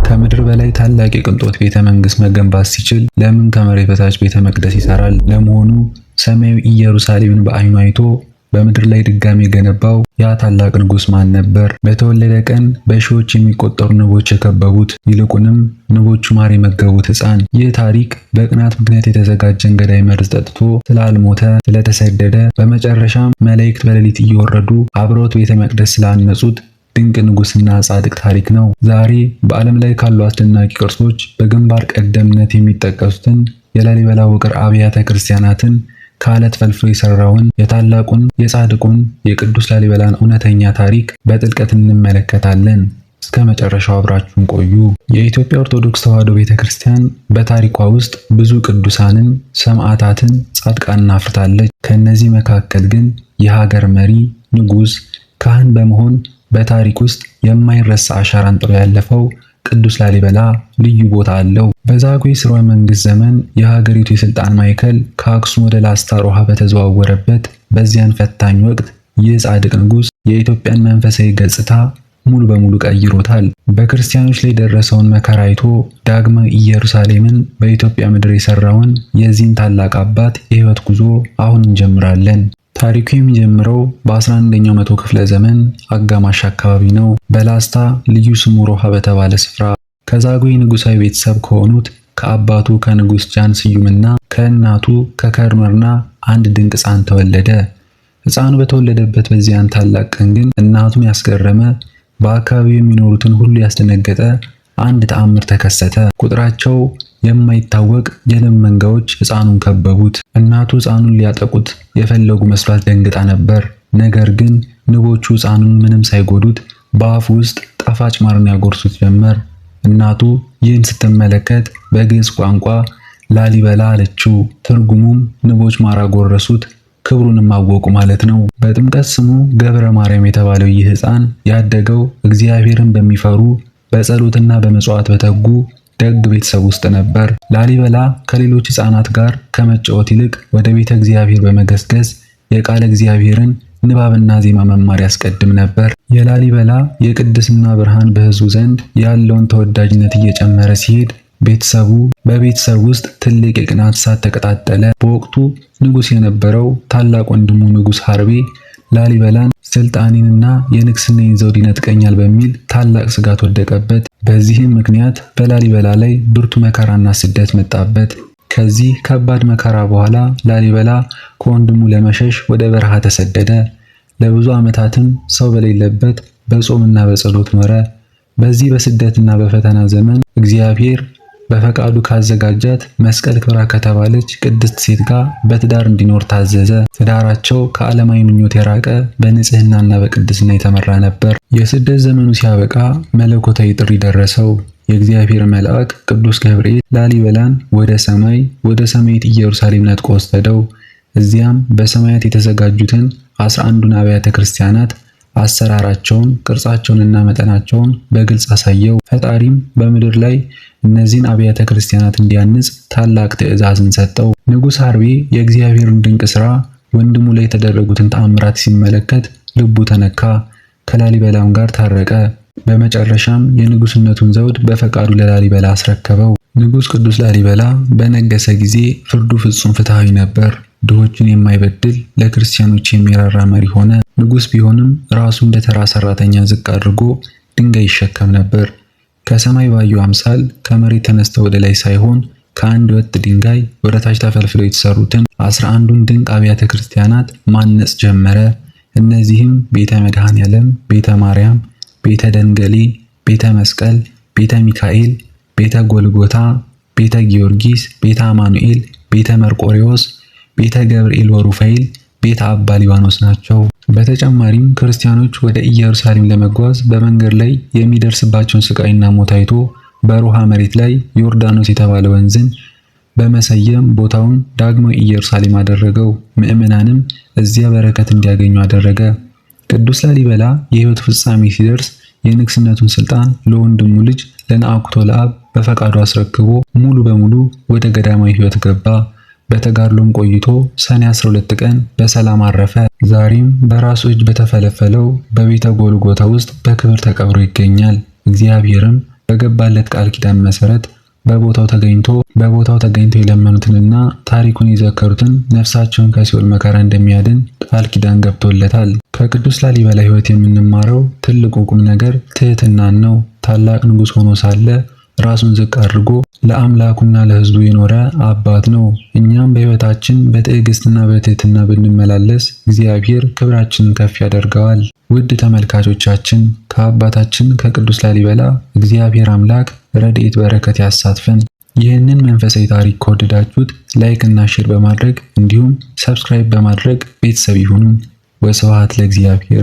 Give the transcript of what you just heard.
ከምድር በላይ ታላቅ የቅንጦት ቤተ መንግስት መገንባት ሲችል ለምን ከመሬት በታች ቤተ መቅደስ ይሰራል? ለመሆኑ ሰማያዊ ኢየሩሳሌምን በዓይኑ አይቶ በምድር ላይ ድጋሚ የገነባው ያ ታላቅ ንጉስ ማን ነበር? በተወለደ ቀን በሺዎች የሚቆጠሩ ንቦች የከበቡት፣ ይልቁንም ንቦቹ ማር የመገቡት ሕፃን። ይህ ታሪክ በቅናት ምክንያት የተዘጋጀን ገዳይ መርዝ ጠጥቶ ስላልሞተ ስለተሰደደ፣ በመጨረሻም መላእክት በሌሊት እየወረዱ አብረውት ቤተ መቅደስ ስላነጹት ድንቅ ንጉስና ጻድቅ ታሪክ ነው። ዛሬ በዓለም ላይ ካሉ አስደናቂ ቅርሶች በግንባር ቀደምትነት የሚጠቀሱትን የላሊበላ ውቅር አብያተ ክርስቲያናትን ከአለት ፈልፍሎ የሰራውን የታላቁን የጻድቁን የቅዱስ ላሊበላን እውነተኛ ታሪክ በጥልቀት እንመለከታለን። እስከ መጨረሻው አብራችሁን ቆዩ። የኢትዮጵያ ኦርቶዶክስ ተዋሕዶ ቤተክርስቲያን በታሪኳ ውስጥ ብዙ ቅዱሳንን፣ ሰማዕታትን፣ ጻድቃንን አፍርታለች። ከእነዚህ መካከል ግን የሀገር መሪ፣ ንጉስ፣ ካህን በመሆን በታሪክ ውስጥ የማይረሳ አሻራን ጥሎ ያለፈው ቅዱስ ላሊበላ ልዩ ቦታ አለው። በዛጉዌ ሥርወ መንግስት ዘመን የሀገሪቱ የስልጣን ማዕከል ከአክሱም ወደ ላስታ ሮሃ በተዘዋወረበት በዚያን ፈታኝ ወቅት ይህ ጻድቅ ንጉስ የኢትዮጵያን መንፈሳዊ ገጽታ ሙሉ በሙሉ ቀይሮታል። በክርስቲያኖች ላይ የደረሰውን መከራ አይቶ ዳግማዊ ኢየሩሳሌምን በኢትዮጵያ ምድር የሰራውን የዚህን ታላቅ አባት የሕይወት ጉዞ አሁን እንጀምራለን። ታሪኩ የሚጀምረው በ11ኛው መቶ ክፍለ ዘመን አጋማሽ አካባቢ ነው። በላስታ ልዩ ስሙ ሮሃ በተባለ ስፍራ ከዛጉዌ ንጉሳዊ ቤተሰብ ከሆኑት ከአባቱ ከንጉስ ጃን ስዩምና ከእናቱ ከከርመርና አንድ ድንቅ ሕፃን ተወለደ። ሕፃኑ በተወለደበት በዚያን ታላቅ ቀን ግን እናቱን ያስገረመ በአካባቢው የሚኖሩትን ሁሉ ያስደነገጠ አንድ ተአምር ተከሰተ። ቁጥራቸው የማይታወቅ የንብ መንጋዎች ሕፃኑን ከበቡት። እናቱ ሕፃኑን ሊያጠቁት የፈለጉ መስሏት ደንግጣ ነበር። ነገር ግን ንቦቹ ሕፃኑን ምንም ሳይጎዱት በአፉ ውስጥ ጣፋጭ ማርን ያጎርሱት ጀመር። እናቱ ይህን ስትመለከት በግዕዝ ቋንቋ ላሊበላ አለችው። ትርጉሙም ንቦች ማር አጎረሱት፣ ክብሩንም አወቁ ማለት ነው። በጥምቀት ስሙ ገብረ ማርያም የተባለው ይህ ሕፃን ያደገው እግዚአብሔርን በሚፈሩ በጸሎትና በመጽዋዕት በተጉ ደግ ቤተሰብ ውስጥ ነበር። ላሊበላ ከሌሎች ሕፃናት ጋር ከመጫወት ይልቅ ወደ ቤተ እግዚአብሔር በመገስገስ የቃለ እግዚአብሔርን ንባብና ዜማ መማር ያስቀድም ነበር። የላሊበላ የቅድስና ብርሃን በሕዝቡ ዘንድ ያለውን ተወዳጅነት እየጨመረ ሲሄድ በቤተሰብ ውስጥ ትልቅ የቅናት እሳት ተቀጣጠለ። በወቅቱ ንጉስ የነበረው ታላቅ ወንድሙ ንጉስ ሐርቤ ላሊበላን ስልጣኔንና የንግስናዬን ዘውድ ይነጥቀኛል በሚል ታላቅ ስጋት ወደቀበት። በዚህም ምክንያት በላሊበላ ላይ ብርቱ መከራና ስደት መጣበት። ከዚህ ከባድ መከራ በኋላ ላሊበላ ከወንድሙ ለመሸሽ ወደ በረሃ ተሰደደ። ለብዙ ዓመታትም ሰው በሌለበት በጾምና በጸሎት ኖረ። በዚህ በስደትና በፈተና ዘመን እግዚአብሔር በፈቃዱ ካዘጋጃት መስቀል ክብራ ከተባለች ቅድስት ሴት ጋር በትዳር እንዲኖር ታዘዘ። ትዳራቸው ከዓለማዊ ምኞት የራቀ በንጽህናና በቅድስና የተመራ ነበር። የስደት ዘመኑ ሲያበቃ መለኮታዊ ጥሪ ደረሰው። የእግዚአብሔር መልአክ ቅዱስ ገብርኤል ላሊበላን ወደ ሰማያዊት ኢየሩሳሌም ነጥቆ ወሰደው። እዚያም በሰማያት የተዘጋጁትን 11ዱን አብያተ ክርስቲያናት አሰራራቸውን፣ ቅርጻቸውንና መጠናቸውን በግልጽ አሳየው። ፈጣሪም በምድር ላይ እነዚህን አብያተ ክርስቲያናት እንዲያንጽ ታላቅ ትእዛዝን ሰጠው። ንጉስ ሐርቤ የእግዚአብሔርን ድንቅ ሥራ፣ ወንድሙ ላይ የተደረጉትን ተአምራት ሲመለከት ልቡ ተነካ። ከላሊበላም ጋር ታረቀ። በመጨረሻም የንጉስነቱን ዘውድ በፈቃዱ ለላሊበላ አስረከበው። ንጉስ ቅዱስ ላሊበላ በነገሰ ጊዜ ፍርዱ ፍጹም ፍትሃዊ ነበር። ድሆችን የማይበድል ለክርስቲያኖች የሚራራ መሪ ሆነ። ንጉስ ቢሆንም ራሱ እንደ ተራ ሰራተኛ ዝቅ አድርጎ ድንጋይ ይሸከም ነበር። ከሰማይ ባዩ አምሳል ከመሬት ተነስተው ወደ ላይ ሳይሆን ከአንድ ወጥ ድንጋይ ወደ ታች ተፈልፍለው የተሰሩትን 11ዱን ድንቅ አብያተ ክርስቲያናት ማነጽ ጀመረ። እነዚህም ቤተ መድኃኔዓለም፣ ቤተ ማርያም፣ ቤተ ደንገሌ፣ ቤተ መስቀል፣ ቤተ ሚካኤል፣ ቤተ ጎልጎታ፣ ቤተ ጊዮርጊስ፣ ቤተ አማኑኤል፣ ቤተ መርቆሬዎስ፣ ቤተ ገብርኤል ወሩፋኤል፣ ቤተ አባ ሊባኖስ ናቸው። በተጨማሪም ክርስቲያኖች ወደ ኢየሩሳሌም ለመጓዝ በመንገድ ላይ የሚደርስባቸውን ስቃይና ሞት አይቶ በሮሃ መሬት ላይ ዮርዳኖስ የተባለ ወንዝን በመሰየም ቦታውን ዳግማዊ ኢየሩሳሌም አደረገው። ምዕመናንም እዚያ በረከት እንዲያገኙ አደረገ። ቅዱስ ላሊበላ የሕይወት ፍጻሜ ሲደርስ የንግስነቱን ስልጣን ለወንድሙ ልጅ ለነአኩቶ ለአብ በፈቃዱ አስረክቦ ሙሉ በሙሉ ወደ ገዳማዊ ሕይወት ገባ። በተጋድሎም ቆይቶ ሰኔ 12 ቀን በሰላም አረፈ። ዛሬም በራሱ እጅ በተፈለፈለው በቤተ ጎልጎታ ውስጥ በክብር ተቀብሮ ይገኛል። እግዚአብሔርም በገባለት ቃል ኪዳን መሰረት በቦታው ተገኝቶ የለመኑትንና ታሪኩን የዘከሩትን ነፍሳቸውን ከሲኦል መከራ እንደሚያድን ቃል ኪዳን ገብቶለታል። ከቅዱስ ላሊበላ ሕይወት የምንማረው ትልቁ ቁም ነገር ትህትናን ነው። ታላቅ ንጉሥ ሆኖ ሳለ ራሱን ዝቅ አድርጎ ለአምላኩና ለሕዝቡ የኖረ አባት ነው። እኛም በሕይወታችን በትዕግስትና በትህትና ብንመላለስ እግዚአብሔር ክብራችንን ከፍ ያደርገዋል። ውድ ተመልካቾቻችን ከአባታችን ከቅዱስ ላሊበላ እግዚአብሔር አምላክ ረድኤት በረከት ያሳትፈን። ይህንን መንፈሳዊ ታሪክ ከወደዳችሁት ላይክ እና ሼር በማድረግ እንዲሁም ሰብስክራይብ በማድረግ ቤተሰብ ይሁኑን። ወስብሐት ለእግዚአብሔር።